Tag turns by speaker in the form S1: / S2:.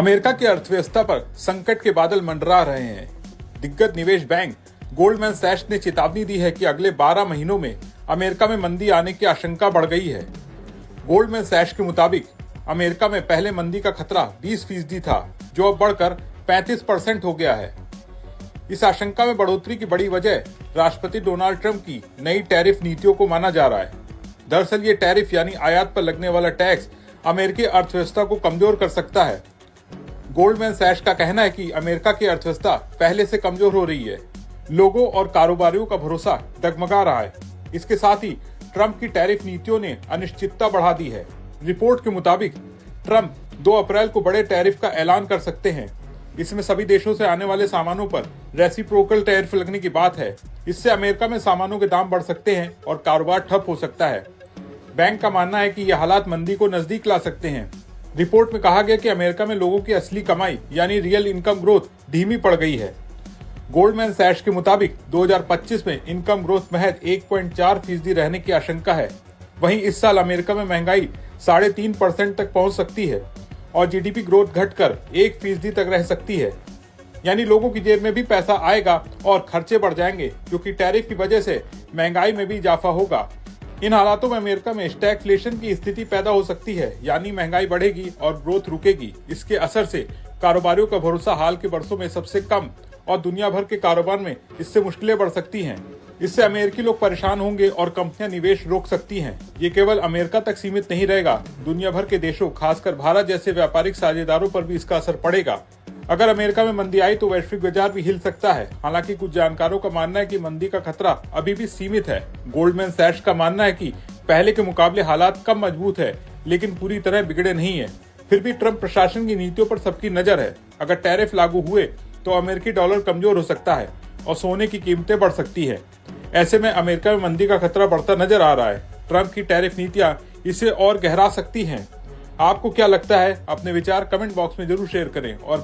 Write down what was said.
S1: America की अर्थव्यवस्था पर संकट के बादल मंडरा रहे हैं। दिग्गज निवेश बैंक गोल्डमैन सैच्स ने चेतावनी दी है कि अगले 12 महीनों में अमेरिका में मंदी आने की आशंका बढ़ गई है। गोल्डमैन सैच्स के मुताबिक अमेरिका में पहले मंदी का खतरा 20% था, जो अब बढ़कर 35% हो गया है। इस आशंका में बढ़ोतरी की बड़ी वजह राष्ट्रपति डोनाल्ड ट्रंप की नई टैरिफ नीतियों को माना जा रहा है। दरअसल ये टैरिफ यानी आयात पर लगने वाला टैक्स अमेरिकी अर्थव्यवस्था को कमजोर कर सकता है। गोल्डमैन सैच्स का कहना है कि अमेरिका की अर्थव्यवस्था पहले से कमजोर हो रही है। लोगों और कारोबारियों का भरोसा डगमगा रहा है। इसके साथ ही ट्रंप की टैरिफ नीतियों ने अनिश्चितता बढ़ा दी है। रिपोर्ट के मुताबिक ट्रंप 2 अप्रैल को बड़े टैरिफ का ऐलान कर सकते हैं। इसमें सभी देशों से आने वाले सामानों पर रेसिप्रोकल टैरिफ लगने की बात है। इससे अमेरिका में सामानों के दाम बढ़ सकते हैं और कारोबार ठप हो सकता है। बैंक का मानना है कि यह हालात मंदी को नजदीक ला सकते हैं। रिपोर्ट में कहा गया कि अमेरिका में लोगों की असली कमाई यानी रियल इनकम ग्रोथ धीमी पड़ गई है। गोल्डमैन सैच्स के मुताबिक 2025 में इनकम ग्रोथ महज 1.4% रहने की आशंका है। वहीं इस साल अमेरिका में महंगाई 3.5% तक पहुंच सकती है और जीडीपी ग्रोथ घटकर 1% तक रह सकती है। यानी लोगों की जेब में भी पैसा आएगा और खर्चे बढ़ जाएंगे, क्योंकि टैरिफ की वजह से महंगाई में भी इजाफा होगा। इन हालातों में अमेरिका में स्टैगफ्लेशन की स्थिति पैदा हो सकती है, यानी महंगाई बढ़ेगी और ग्रोथ रुकेगी। इसके असर से कारोबारियों का भरोसा हाल के वर्षों में सबसे कम और दुनिया भर के कारोबार में इससे मुश्किलें बढ़ सकती हैं। इससे अमेरिकी लोग परेशान होंगे और कंपनियां निवेश रोक सकती हैं। ये केवल अमेरिका तक सीमित नहीं रहेगा, दुनिया भर के देशों खासकर भारत जैसे व्यापारिक साझेदारों पर भी इसका असर पड़ेगा। अगर अमेरिका में मंदी आई तो वैश्विक बाजार भी हिल सकता है। हालांकि कुछ जानकारों का मानना है कि मंदी का खतरा अभी भी सीमित है। गोल्डमैन सैच्स का मानना है कि पहले के मुकाबले हालात कम मजबूत है, लेकिन पूरी तरह बिगड़े नहीं है। फिर भी ट्रंप प्रशासन की नीतियों पर सबकी नजर है। अगर टैरिफ लागू हुए तो अमेरिकी डॉलर कमजोर हो सकता है और सोने की कीमतें बढ़ सकती है। ऐसे में अमेरिका में मंदी का खतरा बढ़ता नजर आ रहा है। ट्रंप की टैरिफ नीतियां इसे और गहरा सकती हैं। आपको क्या लगता है? अपने विचार कमेंट बॉक्स में जरूर शेयर करें और